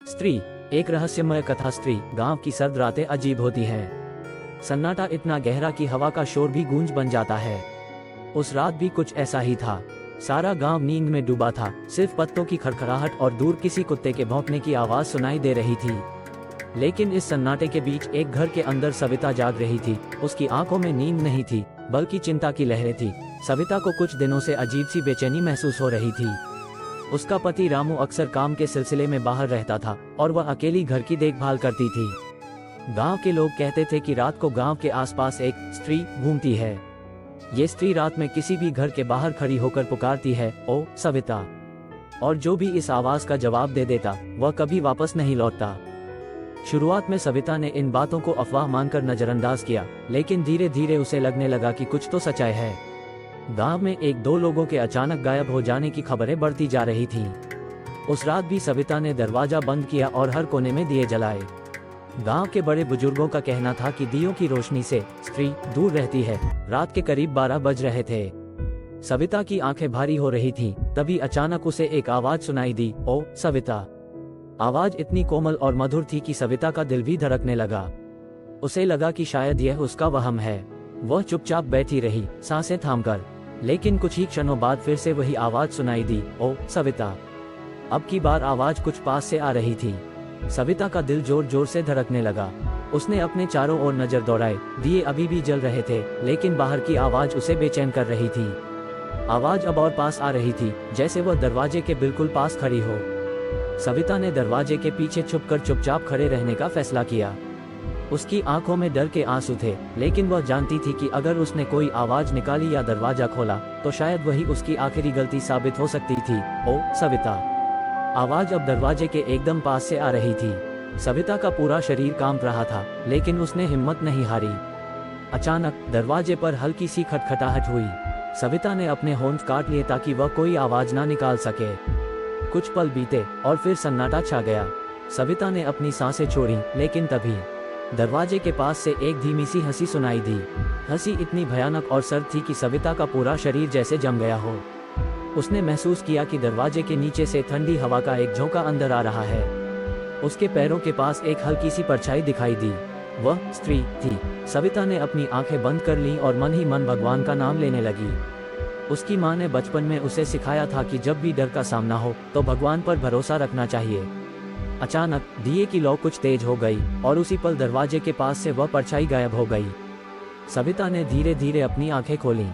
स्त्री, एक रहस्यमय कथा। स्त्री, गांव की सर्द रातें अजीब होती हैं। सन्नाटा इतना गहरा कि हवा का शोर भी गूंज बन जाता है। उस रात भी कुछ ऐसा ही था। सारा गांव नींद में डूबा था। सिर्फ पत्तों की खड़खड़ाहट और दूर किसी कुत्ते के भौंकने की आवाज सुनाई दे रही थी। लेकिन इस सन्नाटे के बीच एक घर के अंदर सविता जाग रही थी। उसकी आंखों में नींद नहीं थी, बल्कि चिंता की लहरें थी। सविता को कुछ दिनों से अजीब सी बेचैनी महसूस हो रही थी। उसका पति रामू अक्सर काम के सिलसिले में बाहर रहता था और वह अकेली घर की देखभाल करती थी। गांव के लोग कहते थे कि रात को गांव के आसपास एक स्त्री घूमती है। ये स्त्री रात में किसी भी घर के बाहर खड़ी होकर पुकारती है, ओ सविता। और जो भी इस आवाज का जवाब दे देता वह कभी वापस नहीं लौटता। शुरुआत में सविता ने इन बातों को अफवाह मानकर नजरअंदाज किया, लेकिन धीरे धीरे उसे लगने लगा कि कुछ तो सच्चाई है। गांव में एक दो लोगों के अचानक गायब हो जाने की खबरें बढ़ती जा रही थीं। उस रात भी सविता ने दरवाजा बंद किया और हर कोने में दिए जलाए। गांव के बड़े बुजुर्गों का कहना था कि दियों की रोशनी से स्त्री दूर रहती है। रात के करीब 12 बज रहे थे। सविता की आंखें भारी हो रही थीं। तभी अचानक उसे एक आवाज सुनाई दी, ओ सविता। आवाज इतनी कोमल और मधुर थी कि सविता का दिल भी धड़कने लगा। उसे लगा कि शायद यह उसका वहम है। वह चुपचाप बैठी रही, सांसें थामकर। लेकिन कुछ ही क्षणों बाद फिर से वही आवाज सुनाई दी, ओ सविता। अब की बार आवाज कुछ पास से आ रही थी। सविता का दिल जोर जोर से धड़कने लगा। उसने अपने चारों ओर नजर दौड़ाए। दिए अभी भी जल रहे थे, लेकिन बाहर की आवाज उसे बेचैन कर रही थी। आवाज अब और पास आ रही थी, जैसे वह दरवाजे के बिल्कुल पास खड़ी हो। सविता ने दरवाजे के पीछे छुपकर चुपचाप खड़े रहने का फैसला किया। उसकी आंखों में डर के आंसू थे, लेकिन वह जानती थी कि अगर उसने कोई आवाज निकाली या दरवाजा खोला तो शायद वही उसकी आखिरी गलती साबित हो सकती थी। ओ सविता। आवाज अब दरवाजे के एकदम पास से आ रही थी। सविता का पूरा शरीर कांप रहा था, लेकिन उसने हिम्मत नहीं हारी। अचानक दरवाजे पर हल्की सी खटखटाहट हुई। सविता ने अपने होंठ काट लिए ताकि वह कोई आवाज ना निकाल सके। कुछ पल बीते और फिर सन्नाटा छा गया। सविता ने अपनी सांसें छोड़ी, लेकिन तभी दरवाजे के पास से एक धीमी सी हंसी सुनाई दी। हंसी इतनी भयानक और सर्द थी कि सविता का पूरा शरीर जैसे जम गया हो। उसने महसूस किया कि दरवाजे के नीचे से ठंडी हवा का एक झोंका अंदर आ रहा है। उसके पैरों के पास एक हल्की सी परछाई दिखाई दी। वह स्त्री थी। सविता ने अपनी आंखें बंद कर लीं और मन ही मन भगवान का नाम लेने लगी। उसकी माँ ने बचपन में उसे सिखाया था कि जब भी डर का सामना हो तो भगवान पर भरोसा रखना चाहिए। अचानक दिए की लौ कुछ तेज हो गई और उसी पल दरवाजे के पास से वह परछाई गायब हो गई। सविता ने धीरे धीरे अपनी आंखें खोलीं।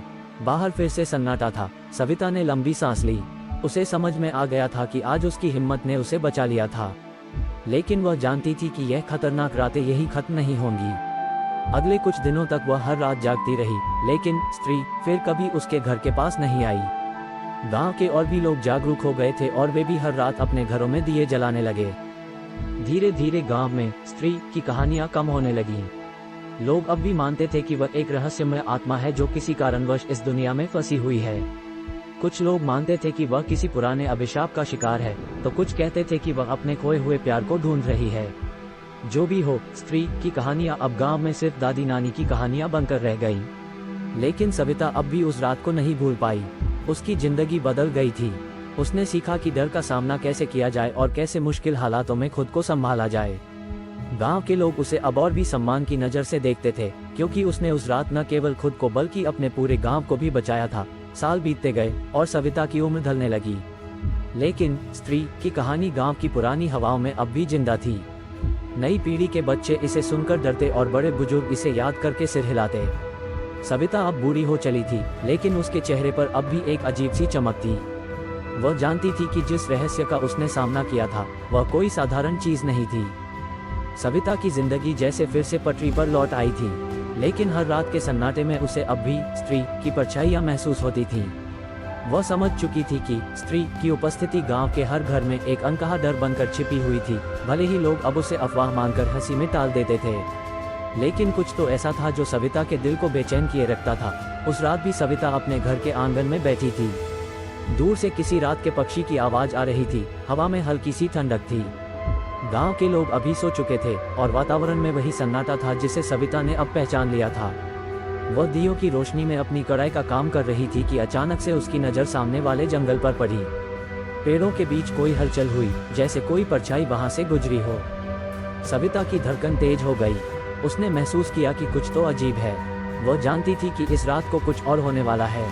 बाहर फिर से सन्नाटा था। सविता ने लंबी सांस ली। उसे समझ में आ गया था कि आज उसकी हिम्मत ने उसे बचा लिया था। लेकिन वह जानती थी कि यह खतरनाक रातें यही खत्म नहीं होंगी। अगले कुछ दिनों तक वह हर रात जागती रही, लेकिन स्त्री फिर कभी उसके घर के पास नहीं आई। गांव के और भी लोग जागरूक हो गए थे और वे भी हर रात अपने घरों में दिए जलाने लगे। धीरे धीरे गांव में स्त्री की कहानियां कम होने लगीं। लोग अब भी मानते थे कि वह एक रहस्यमय आत्मा है जो किसी कारणवश इस दुनिया में फंसी हुई है। कुछ लोग मानते थे कि वह किसी पुराने अभिशाप का शिकार है, तो कुछ कहते थे कि वह अपने खोए हुए प्यार को ढूंढ रही है। जो भी हो, स्त्री की कहानियां अब गांव में सिर्फ दादी नानी की कहानियां बनकर रह गईं। लेकिन सविता अब भी उस रात को नहीं भूल पाई। उसकी जिंदगी बदल गई थी। उसने सीखा कि डर का सामना कैसे किया जाए और कैसे मुश्किल हालातों में खुद को संभाला जाए। गांव के लोग उसे अब और भी सम्मान की नजर से देखते थे, क्योंकि उसने उस रात न केवल खुद को बल्कि अपने पूरे गांव को भी बचाया था। साल बीतते गए और सविता की उम्र ढलने लगी, लेकिन स्त्री की कहानी गांव की पुरानी हवाओं में अब भी जिंदा थी। नई पीढ़ी के बच्चे इसे सुनकर डरते और बड़े बुजुर्ग इसे याद करके सिर हिलाते। सविता अब बूढ़ी हो चली थी, लेकिन उसके चेहरे पर अब भी एक अजीब सी चमक थी। वह जानती थी कि जिस रहस्य का उसने सामना किया था वह कोई साधारण चीज नहीं थी। सविता की जिंदगी जैसे फिर से पटरी पर लौट आई थी, लेकिन हर रात के सन्नाटे में उसे अब भी स्त्री की परछाइयां महसूस होती थीं। वह समझ चुकी थी कि स्त्री की उपस्थिति गांव के हर घर में एक अनकहा डर बनकर छिपी हुई थी। भले ही लोग अब उसे अफवाह मानकर हंसी में टाल देते थे, लेकिन कुछ तो ऐसा था जो सविता के दिल को बेचैन किए रखता था। उस रात भी सविता अपने घर के आंगन में बैठी थी। दूर से किसी रात के पक्षी की आवाज आ रही थी। हवा में हल्की सी ठंडक थी। गांव के लोग अभी सो चुके थे और वातावरण में वही सन्नाटा था जिसे सविता ने अब पहचान लिया था। वह दियों की रोशनी में अपनी कढ़ाई का काम कर रही थी कि अचानक से उसकी नज़र सामने वाले जंगल पर पड़ी। पेड़ों के बीच कोई हलचल हुई, जैसे कोई परछाई वहां से गुजरी हो। सविता की धड़कन तेज हो गई। उसने महसूस किया कि कुछ तो अजीब है। वह जानती थी कि इस रात को कुछ और होने वाला है।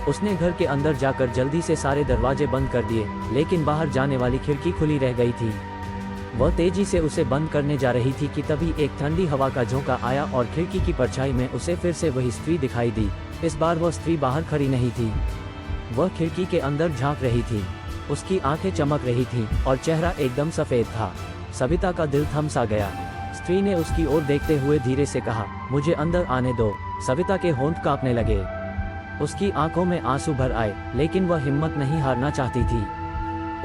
उसने घर के अंदर जाकर जल्दी से सारे दरवाजे बंद कर दिए, लेकिन बाहर जाने वाली खिड़की खुली रह गई थी। वह तेजी से उसे बंद करने जा रही थी कि तभी एक ठंडी हवा का झोंका आया और खिड़की की परछाई में उसे फिर से वही स्त्री दिखाई दी। इस बार वह स्त्री बाहर खड़ी नहीं थी, वह खिड़की के अंदर झांक रही थी। उसकी आंखें चमक रही थीं और चेहरा एकदम सफेद था। सविता का दिल थम सा गया। स्त्री ने उसकी ओर देखते हुए धीरे से कहा, मुझे अंदर आने दो। सविता के होंठ कांपने लगे। उसकी आंखों में आंसू भर आए, लेकिन वह हिम्मत नहीं हारना चाहती थी।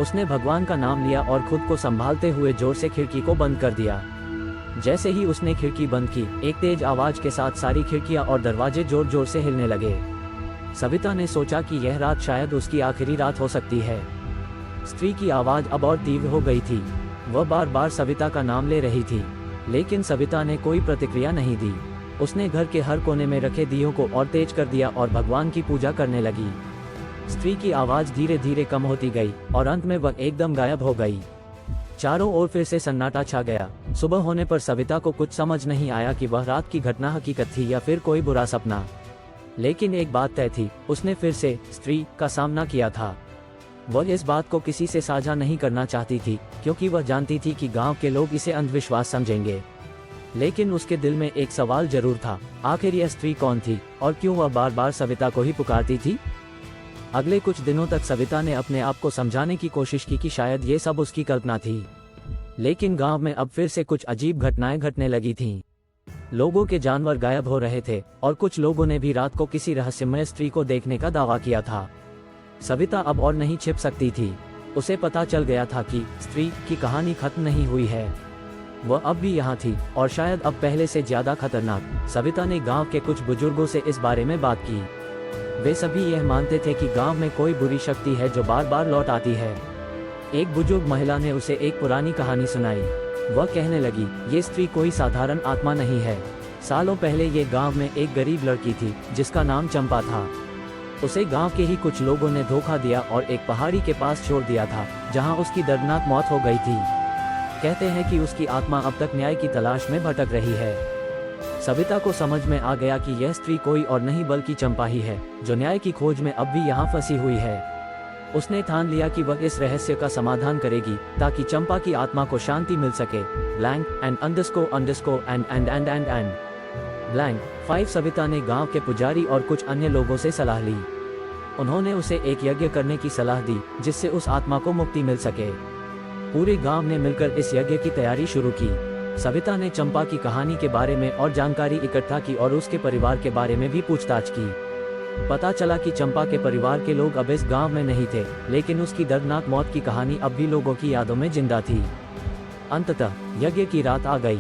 उसने भगवान का नाम लिया और खुद को संभालते हुए जोर से खिड़की को बंद कर दिया। जैसे ही उसने खिड़की बंद की, एक तेज आवाज के साथ सारी खिड़कियां और दरवाजे जोर जोर से हिलने लगे। सविता ने सोचा कि यह रात शायद उसकी आखिरी रात हो सकती है। स्त्री की आवाज अब और तीव्र हो गई थी। वह बार बार सविता का नाम ले रही थी, लेकिन सविता ने कोई प्रतिक्रिया नहीं दी। उसने घर के हर कोने में रखे दियों को और तेज कर दिया और भगवान की पूजा करने लगी। स्त्री की आवाज धीरे धीरे कम होती गई और अंत में वह एकदम गायब हो गई। चारों ओर फिर से सन्नाटा छा गया। सुबह होने पर सविता को कुछ समझ नहीं आया कि वह रात की घटना हकीकत थी या फिर कोई बुरा सपना। लेकिन एक बात तय थी, उसने फिर से स्त्री का सामना किया था। वह इस बात को किसी से साझा नहीं करना चाहती थी, क्योंकि वह जानती थी कि गांव के लोग इसे अंधविश्वास समझेंगे। लेकिन उसके दिल में एक सवाल जरूर था, आखिर यह स्त्री कौन थी और क्यों वह बार बार सविता को ही पुकारती थी। अगले कुछ दिनों तक सविता ने अपने आप को समझाने की कोशिश की कि शायद ये सब उसकी कल्पना थी। लेकिन गांव में अब फिर से कुछ अजीब घटनाएं घटने लगी थीं। लोगों के जानवर गायब हो रहे थे और कुछ लोगों ने भी रात को किसी रहस्यमय स्त्री को देखने का दावा किया था। सविता अब और नहीं छिप सकती थी। उसे पता चल गया था कि स्त्री की कहानी खत्म नहीं हुई है। वह अब भी यहाँ थी और शायद अब पहले से ज्यादा खतरनाक। सविता ने गांव के कुछ बुजुर्गों से इस बारे में बात की। वे सभी यह मानते थे कि गांव में कोई बुरी शक्ति है जो बार बार लौट आती है। एक बुजुर्ग महिला ने उसे एक पुरानी कहानी सुनाई। वह कहने लगी, ये स्त्री कोई साधारण आत्मा नहीं है। सालों पहले ये गांव में एक गरीब लड़की थी जिसका नाम चंपा था। उसे गांव के ही कुछ लोगों ने धोखा दिया और एक पहाड़ी के पास छोड़ दिया था, जहां उसकी दर्दनाक मौत हो गई थी। कहते हैं कि उसकी आत्मा अब तक न्याय की तलाश में भटक रही है। सविता को समझ में आ गया कि यह स्त्री कोई और नहीं बल्कि चंपा ही है, जो न्याय की खोज में अब भी यहाँ फंसी हुई है। उसने ठान लिया कि वह इस रहस्य का समाधान करेगी ताकि चंपा की आत्मा को शांति मिल सके। Blank and underscore and blank 5। Savita ने गांव के पुजारी और कुछ अन्य लोगों से सलाह ली। उन्होंने उसे एक यज्ञ करने की सलाह दी जिससे उस आत्मा को मुक्ति मिल सके। पूरे गांव ने मिलकर इस यज्ञ की तैयारी शुरू की। सविता ने चंपा की कहानी के बारे में और जानकारी इकट्ठा की और उसके परिवार के बारे में भी पूछताछ की। पता चला कि चंपा के परिवार के लोग अब इस गांव में नहीं थे, लेकिन उसकी दर्दनाक मौत की कहानी अब भी लोगों की यादों में जिंदा थी। अंततः यज्ञ की रात आ गई।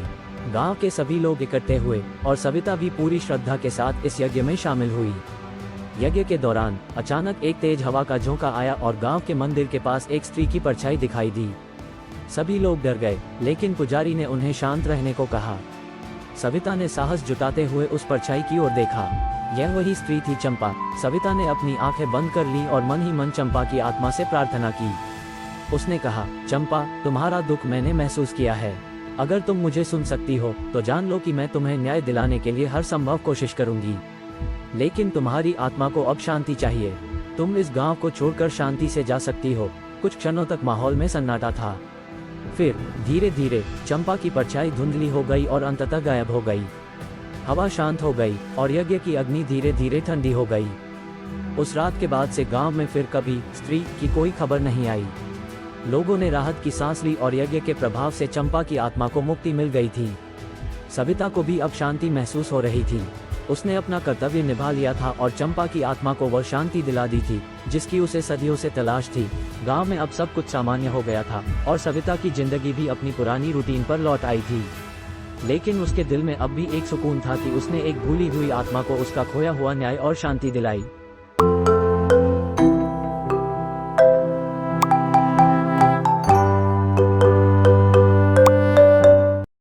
गांव के सभी लोग इकट्ठे हुए और सविता भी पूरी श्रद्धा के साथ इस यज्ञ में शामिल हुई। यज्ञ के दौरान अचानक एक तेज हवा का झोंका आया और गांव के मंदिर के पास एक स्त्री की परछाई दिखाई दी। सभी लोग डर गए, लेकिन पुजारी ने उन्हें शांत रहने को कहा। सविता ने साहस जुटाते हुए उस परछाई की ओर देखा। यह वही स्त्री थी, चंपा। सविता ने अपनी आंखें बंद कर ली और मन ही मन चंपा की आत्मा से प्रार्थना की। उसने कहा, चंपा, तुम्हारा दुख मैंने महसूस किया है। अगर तुम मुझे सुन सकती हो तो जान लो कि मैं तुम्हें न्याय दिलाने के लिए हर संभव कोशिश करूंगी। लेकिन तुम्हारी आत्मा को अब शांति चाहिए। तुम इस गांव को छोड़कर शांति से जा सकती हो। कुछ क्षणों तक माहौल में सन्नाटा था। फिर धीरे धीरे चंपा की परछाई धुंधली हो गई और अंततः गायब हो गई। हवा शांत हो गई और यज्ञ की अग्नि धीरे धीरे ठंडी हो गई। उस रात के बाद से गांव में फिर कभी स्त्री की कोई खबर नहीं आई। लोगों ने राहत की सांस ली और यज्ञ के प्रभाव से चंपा की आत्मा को मुक्ति मिल गई थी। सविता को भी अब शांति महसूस हो रही थी। उसने अपना कर्तव्य निभा लिया था और चंपा की आत्मा को वह शांति दिला दी थी जिसकी उसे सदियों से तलाश थी। गांव में अब सब कुछ सामान्य हो गया था और सविता की जिंदगी भी अपनी पुरानी रूटीन पर लौट आई थी। लेकिन उसके दिल में अब भी एक सुकून था कि उसने एक भूली हुई आत्मा को उसका खोया हुआ न्याय और शांति दिलाई।